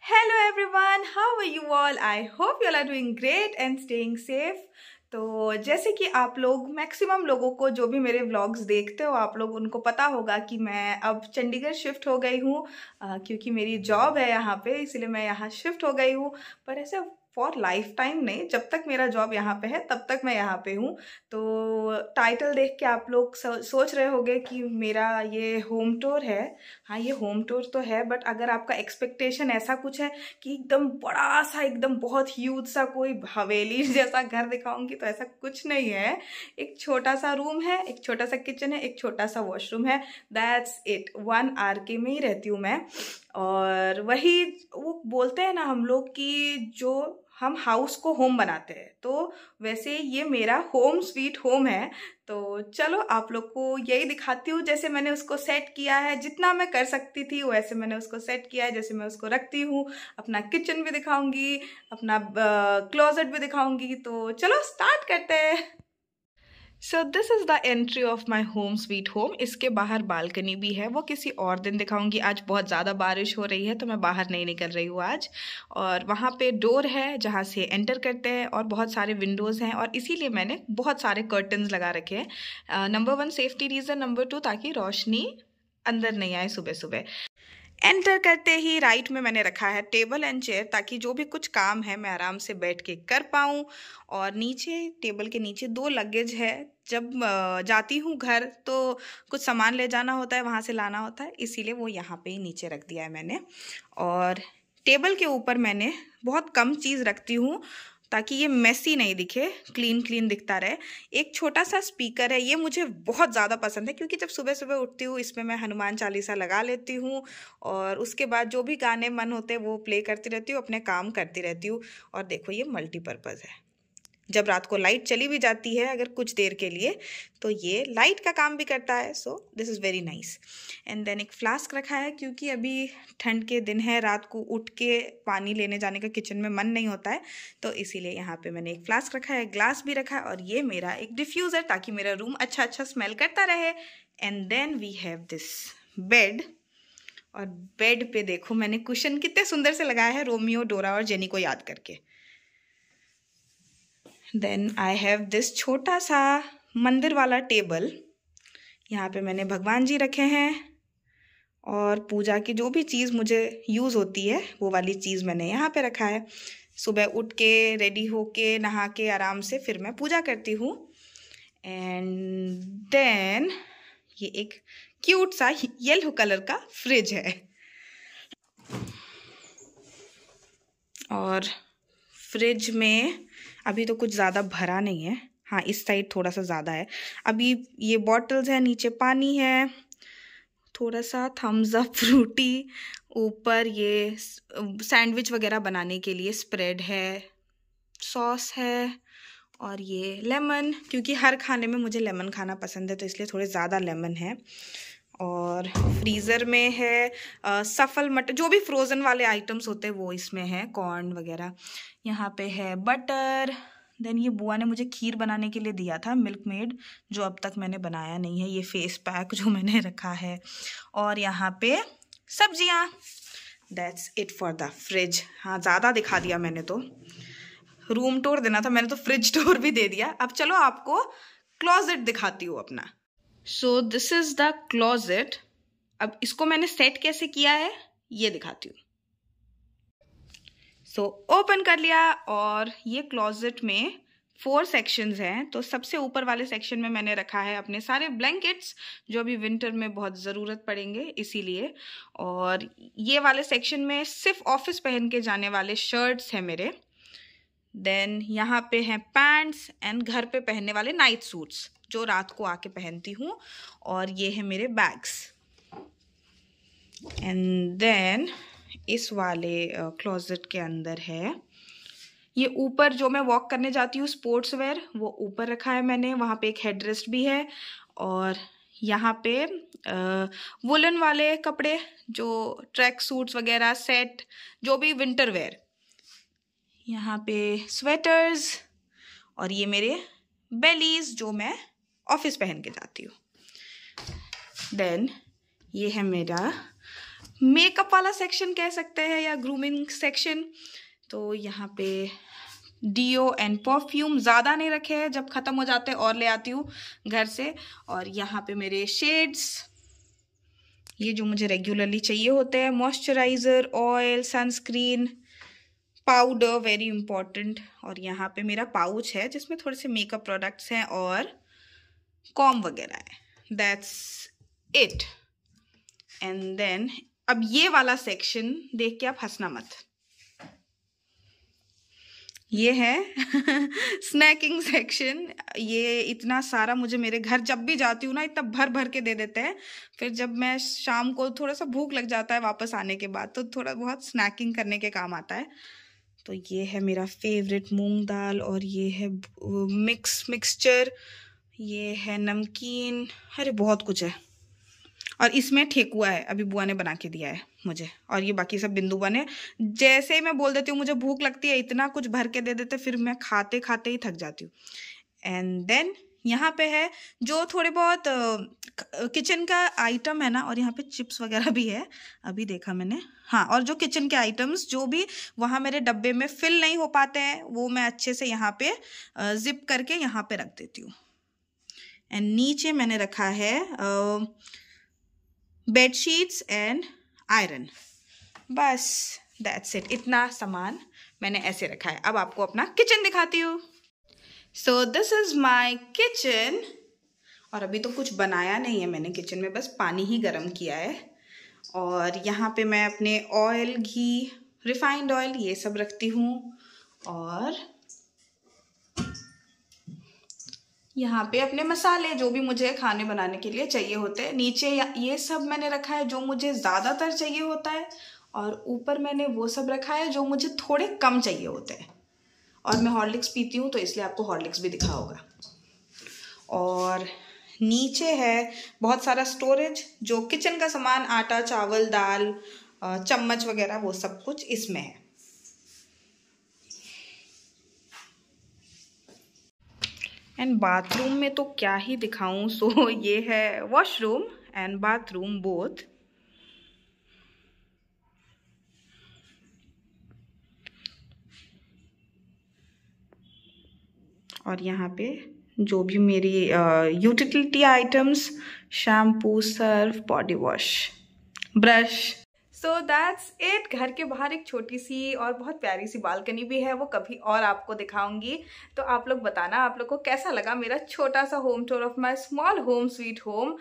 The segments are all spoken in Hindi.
Hello everyone, how are you all? I hope you all are doing great and staying safe. तो जैसे कि आप लोग मैक्सिमम लोगों को जो भी मेरे व्लॉग्स देखते हो आप लोग उनको पता होगा कि मैं अब चंडीगढ़ शिफ्ट हो गई हूँ क्योंकि मेरी जॉब है यहाँ पे, इसलिए मैं यहाँ शिफ्ट हो गई हूँ। पर ऐसे फॉर लाइफ टाइम नहीं, जब तक मेरा जॉब यहाँ पे है तब तक मैं यहाँ पे हूँ। तो टाइटल देख के आप लोग सोच रहे होंगे कि मेरा ये होम टूर है। हाँ, ये होम टूर तो है, बट अगर आपका एक्सपेक्टेशन ऐसा कुछ है कि एकदम बड़ा सा, एकदम बहुत ह्यूज सा कोई हवेली जैसा घर दिखाऊंगी, तो ऐसा कुछ नहीं है। एक छोटा सा रूम है, एक छोटा सा किचन है, एक छोटा सा वॉशरूम है। That's it. 1 RK में ही रहती हूँ मैं। और वही वो बोलते हैं ना हम लोग कि जो हम हाउस को होम बनाते हैं, तो वैसे ये मेरा होम स्वीट होम है। तो चलो आप लोग को यही दिखाती हूँ, जैसे मैंने उसको सेट किया है, जितना मैं कर सकती थी वैसे मैंने उसको सेट किया है, जैसे मैं उसको रखती हूँ। अपना किचन भी दिखाऊंगी, अपना क्लोजेट भी दिखाऊंगी। तो चलो स्टार्ट करते हैं। सो this is the entry of my home sweet home. इसके बाहर बालकनी भी है, वो किसी और दिन दिखाऊंगी। आज बहुत ज़्यादा बारिश हो रही है तो मैं बाहर नहीं निकल रही हूँ आज। और वहाँ पे डोर है जहाँ से एंटर करते हैं, और बहुत सारे विंडोज़ हैं, और इसीलिए मैंने बहुत सारे कर्टन्स लगा रखे हैं। नंबर 1 सेफ्टी रीज़न, नंबर 2 ताकि रोशनी अंदर नहीं आए सुबह सुबह। एंटर करते ही राइट में मैंने रखा है टेबल एंड चेयर, ताकि जो भी कुछ काम है मैं आराम से बैठ के कर पाऊँ। और नीचे टेबल के नीचे 2 लगेज है। जब जाती हूँ घर तो कुछ सामान ले जाना होता है, वहाँ से लाना होता है, इसीलिए वो यहाँ पे ही नीचे रख दिया है मैंने। और टेबल के ऊपर मैंने बहुत कम चीज़ रखती हूँ ताकि ये मेसी नहीं दिखे, क्लीन क्लीन दिखता रहे। एक छोटा सा स्पीकर है, ये मुझे बहुत ज़्यादा पसंद है क्योंकि जब सुबह सुबह उठती हूँ इसमें मैं हनुमान चालीसा लगा लेती हूँ, और उसके बाद जो भी गाने मन होते हैं वो प्ले करती रहती हूँ, अपने काम करती रहती हूँ। और देखो ये मल्टीपर्पज़ है, जब रात को लाइट चली भी जाती है अगर कुछ देर के लिए, तो ये लाइट का काम भी करता है। So this is very nice. And then एक फ्लास्क रखा है क्योंकि अभी ठंड के दिन है, रात को उठ के पानी लेने जाने का किचन में मन नहीं होता है, तो इसीलिए यहाँ पे मैंने एक फ्लास्क रखा है, ग्लास भी रखा है, और ये मेरा एक डिफ्यूज़र ताकि मेरा रूम अच्छा अच्छा स्मेल करता रहे। And then we have this bed. और बेड पे देखो मैंने कुशन कितने सुंदर से लगाया है, रोमियो, डोरा और जेनी को याद करके। देन आई हैव दिस छोटा सा मंदिर वाला टेबल। यहाँ पे मैंने भगवान जी रखे हैं, और पूजा की जो भी चीज़ मुझे यूज़ होती है वो वाली चीज़ मैंने यहाँ पे रखा है। सुबह उठ के रेडी होके नहा के आराम से फिर मैं पूजा करती हूँ। एंड देन ये एक क्यूट सा येलो कलर का फ्रिज है। और फ्रिज में अभी तो कुछ ज़्यादा भरा नहीं है, हाँ इस साइड थोड़ा सा ज़्यादा है। अभी ये बॉटल्स है, नीचे पानी है, थोड़ा सा थम्स अप, फ्रूटी, ऊपर ये सैंडविच वगैरह बनाने के लिए स्प्रेड है, सॉस है, और ये लेमन, क्योंकि हर खाने में मुझे लेमन खाना पसंद है तो इसलिए थोड़े ज़्यादा लेमन है। और फ्रीज़र में है सफल मटर, जो भी फ्रोज़न वाले आइटम्स होते हैं वो इसमें है, कॉर्न वगैरह। यहाँ पे है बटर। देन ये बुआ ने मुझे खीर बनाने के लिए दिया था, मिल्क मेड, जो अब तक मैंने बनाया नहीं है। ये फेस पैक जो मैंने रखा है, और यहाँ पे सब्जियाँ। That's it for the fridge. हाँ ज़्यादा दिखा दिया मैंने, तो रूम टूर देना था, मैंने तो फ्रिज टूर भी दे दिया। अब चलो आपको क्लोजेट दिखाती हूँ अपना। So this is the closet. अब इसको मैंने सेट कैसे किया है ये दिखाती हूँ। सो ओपन कर लिया, और ये क्लोजेट में 4 सेक्शंस हैं। तो सबसे ऊपर वाले सेक्शन में मैंने रखा है अपने सारे ब्लैंकेट्स, जो अभी विंटर में बहुत ज़रूरत पड़ेंगे इसीलिए। और ये वाले सेक्शन में सिर्फ ऑफिस पहन के जाने वाले शर्ट्स हैं मेरे। देन यहाँ पे हैं पैंट्स एंड घर पे पहनने वाले नाइट सूट्स जो रात को आके पहनती हूँ। और ये है मेरे बैग्स। एंड देन इस वाले क्लोजेट के अंदर है ये ऊपर जो मैं वॉक करने जाती हूँ स्पोर्ट्स वेयर, वो ऊपर रखा है मैंने, वहाँ पे एक हेडरेस्ट भी है। और यहाँ पे वुलन वाले कपड़े, जो ट्रैक सूट्स वगैरह सेट, जो भी विंटर वेयर, यहाँ पे स्वेटर्स, और ये मेरे बेलीज जो मैं ऑफिस पहन के जाती हूँ। देन ये है मेरा मेकअप वाला सेक्शन कह सकते हैं या ग्रूमिंग सेक्शन। तो यहाँ पे डीओ एंड परफ्यूम ज़्यादा नहीं रखे हैं, जब ख़त्म हो जाते हैं और ले आती हूँ घर से। और यहाँ पे मेरे शेड्स, ये जो मुझे रेगुलरली चाहिए होते हैं, moisturiser, oil, sunscreen, powder very important. और यहाँ पे मेरा पाउच है जिसमें थोड़े से मेकअप प्रोडक्ट्स हैं और कॉम वगैरह है। That's it. एंड देन अब ये वाला सेक्शन देख के आप हंसना मत, ये है स्नैकिंग सेक्शन। ये इतना सारा मुझे मेरे घर जब भी जाती हूँ ना इतना भर भर के दे देते हैं। फिर जब मैं शाम को थोड़ा सा भूख लग जाता है वापस आने के बाद, तो थोड़ा बहुत स्नैकिंग करने के काम आता है। तो ये है मेरा फेवरेट मूंग दाल, और ये है मिक्सचर, ये है नमकीन, अरे बहुत कुछ है। और इसमें ठेकुआ है, अभी बुआ ने बना के दिया है मुझे। और ये बाकी सब बिंदु बने। जैसे ही मैं बोल देती हूँ मुझे भूख लगती है, इतना कुछ भर के दे देते, फिर मैं खाते खाते ही थक जाती हूँ। एंड देन यहाँ पे है जो थोड़े बहुत किचन का आइटम है ना, और यहाँ पे चिप्स वगैरह भी है, अभी देखा मैंने। हाँ, और जो किचन के आइटम्स जो भी वहाँ मेरे डब्बे में फिल नहीं हो पाते हैं, वो मैं अच्छे से यहाँ पे जिप करके यहाँ पे रख देती हूँ। एंड नीचे मैंने रखा है बेडशीट्स एंड आयरन, बस दैट्स इट। इतना सामान मैंने ऐसे रखा है। अब आपको अपना किचन दिखाती हूँ। So this is my kitchen. और अभी तो कुछ बनाया नहीं है मैंने किचन में, बस पानी ही गर्म किया है। और यहाँ पे मैं अपने ऑयल, घी, रिफाइंड ऑयल ये सब रखती हूँ। और यहाँ पे अपने मसाले जो भी मुझे खाने बनाने के लिए चाहिए होते हैं। नीचे ये सब मैंने रखा है जो मुझे ज़्यादातर चाहिए होता है, और ऊपर मैंने वो सब रखा है जो मुझे थोड़े कम चाहिए होते हैं। और मैं हॉर्लिक्स पीती हूँ तो इसलिए आपको हॉर्लिक्स भी दिखा होगा। और नीचे है बहुत सारा स्टोरेज, जो किचन का सामान, आटा, चावल, दाल, चम्मच वगैरह, वो सब कुछ इसमें है। एंड बाथरूम में तो क्या ही दिखाऊं। सो ये है वॉशरूम एंड बाथरूम बोथ। और यहाँ पे जो भी मेरी utility items, shampoo, Surf, body wash, brush. So that's it. घर के बाहर एक छोटी सी और बहुत प्यारी सी बालकनी भी है, वो कभी और आपको दिखाऊंगी। तो आप लोग बताना आप लोग को कैसा लगा मेरा छोटा सा home tour of my small home sweet home.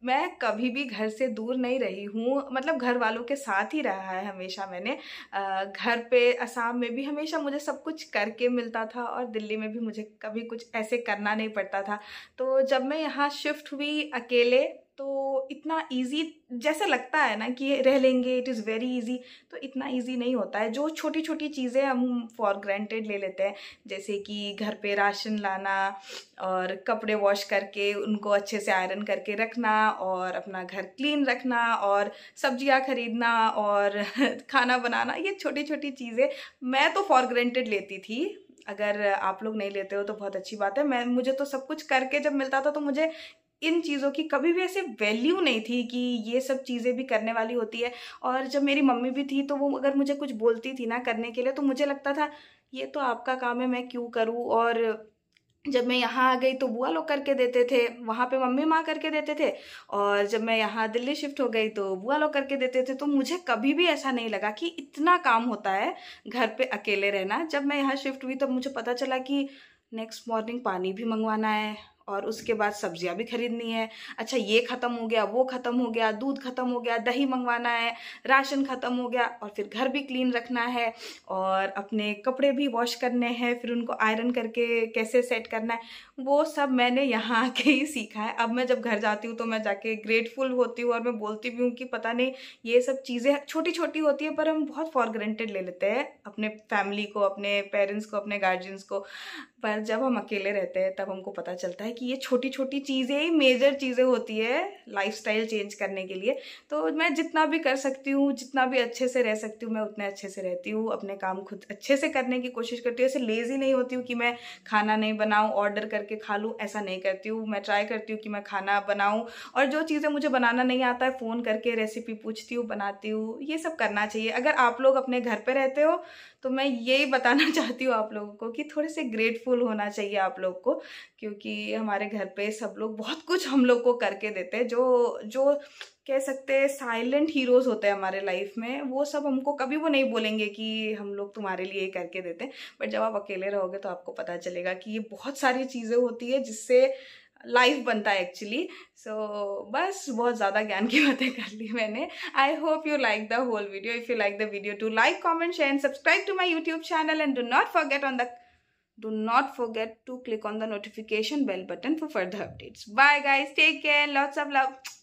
मैं कभी भी घर से दूर नहीं रही हूँ, मतलब घर वालों के साथ ही रहा है हमेशा मैंने। घर पे असम में भी हमेशा मुझे सब कुछ करके मिलता था, और दिल्ली में भी मुझे कभी कुछ ऐसे करना नहीं पड़ता था। तो जब मैं यहाँ शिफ्ट हुई अकेले, तो इतना इजी जैसे लगता है ना कि रह लेंगे, इट इज़ वेरी इजी, तो इतना इजी नहीं होता है। जो छोटी छोटी चीज़ें हम फॉर ग्रांटेड ले लेते हैं, जैसे कि घर पे राशन लाना, और कपड़े वॉश करके उनको अच्छे से आयरन करके रखना, और अपना घर क्लीन रखना, और सब्जियां खरीदना, और खाना बनाना, ये छोटी छोटी चीज़ें मैं तो फॉर ग्रांटेड लेती थी। अगर आप लोग नहीं लेते हो तो बहुत अच्छी बात है। मुझे तो सब कुछ करके जब मिलता था, तो मुझे इन चीज़ों की कभी भी ऐसे वैल्यू नहीं थी कि ये सब चीज़ें भी करने वाली होती है। और जब मेरी मम्मी भी थी, तो वो अगर मुझे कुछ बोलती थी ना करने के लिए, तो मुझे लगता था ये तो आपका काम है, मैं क्यों करूँ। और जब मैं यहाँ आ गई तो बुआ लोग करके देते थे, वहाँ पे मम्मी माँ करके देते थे। और जब मैं यहाँ दिल्ली शिफ्ट हो गई तो बुआ लोग करके देते थे। तो मुझे कभी भी ऐसा नहीं लगा कि इतना काम होता है घर पे अकेले रहना। जब मैं यहाँ शिफ्ट हुई तब मुझे पता चला कि नेक्स्ट मॉर्निंग पानी भी मंगवाना है, और उसके बाद सब्जियां भी खरीदनी है। अच्छा, ये ख़त्म हो गया, वो ख़त्म हो गया, दूध ख़त्म हो गया, दही मंगवाना है, राशन ख़त्म हो गया, और फिर घर भी क्लीन रखना है, और अपने कपड़े भी वॉश करने हैं, फिर उनको आयरन करके कैसे सेट करना है, वो सब मैंने यहाँ आके ही सीखा है। अब मैं जब घर जाती हूँ तो मैं जाके ग्रेटफुल होती हूँ, और मैं बोलती भी हूँ कि पता नहीं ये सब चीज़ें छोटी छोटी होती है, पर हम बहुत फॉर ग्रांटेड ले लेते हैं अपने फैमिली को, अपने पेरेंट्स को, अपने गार्जियंस को। पर जब हम अकेले रहते हैं तब हमको पता चलता है है कि ये छोटी छोटी चीज़ें ही मेजर चीज़ें होती है लाइफस्टाइल चेंज करने के लिए। तो मैं जितना भी कर सकती हूँ, जितना भी अच्छे से रह सकती हूँ, मैं उतने अच्छे से रहती हूँ। अपने काम खुद अच्छे से करने की कोशिश करती हूँ। ऐसे लेज़ी नहीं होती हूँ कि मैं खाना नहीं बनाऊँ, ऑर्डर करके खा लूँ, ऐसा नहीं करती हूँ। मैं ट्राई करती हूँ कि मैं खाना बनाऊँ, और जो चीज़ें मुझे बनाना नहीं आता है फ़ोन करके रेसिपी पूछती हूँ, बनाती हूँ। ये सब करना चाहिए। अगर आप लोग अपने घर पे रहते हो तो मैं यही बताना चाहती हूँ आप लोगों को कि थोड़े से ग्रेटफुल होना चाहिए आप लोग को, क्योंकि हमारे घर पे सब लोग बहुत कुछ हम लोग को करके देते हैं। जो जो कह सकते हैं साइलेंट हीरोज होते हैं हमारे लाइफ में, वो सब हमको कभी वो नहीं बोलेंगे कि हम लोग तुम्हारे लिए करके देते हैं। बट जब आप अकेले रहोगे तो आपको पता चलेगा कि ये बहुत सारी चीज़ें होती है जिससे लाइफ बनता है एक्चुअली। सो बस बहुत ज़्यादा ज्ञान की बातें कर ली मैंने। I hope you like the whole video. If you like the video, do like, comment, share and subscribe to my YouTube channel, and do not forget to click on the notification bell button for further updates. Bye guys, take care, lots of love.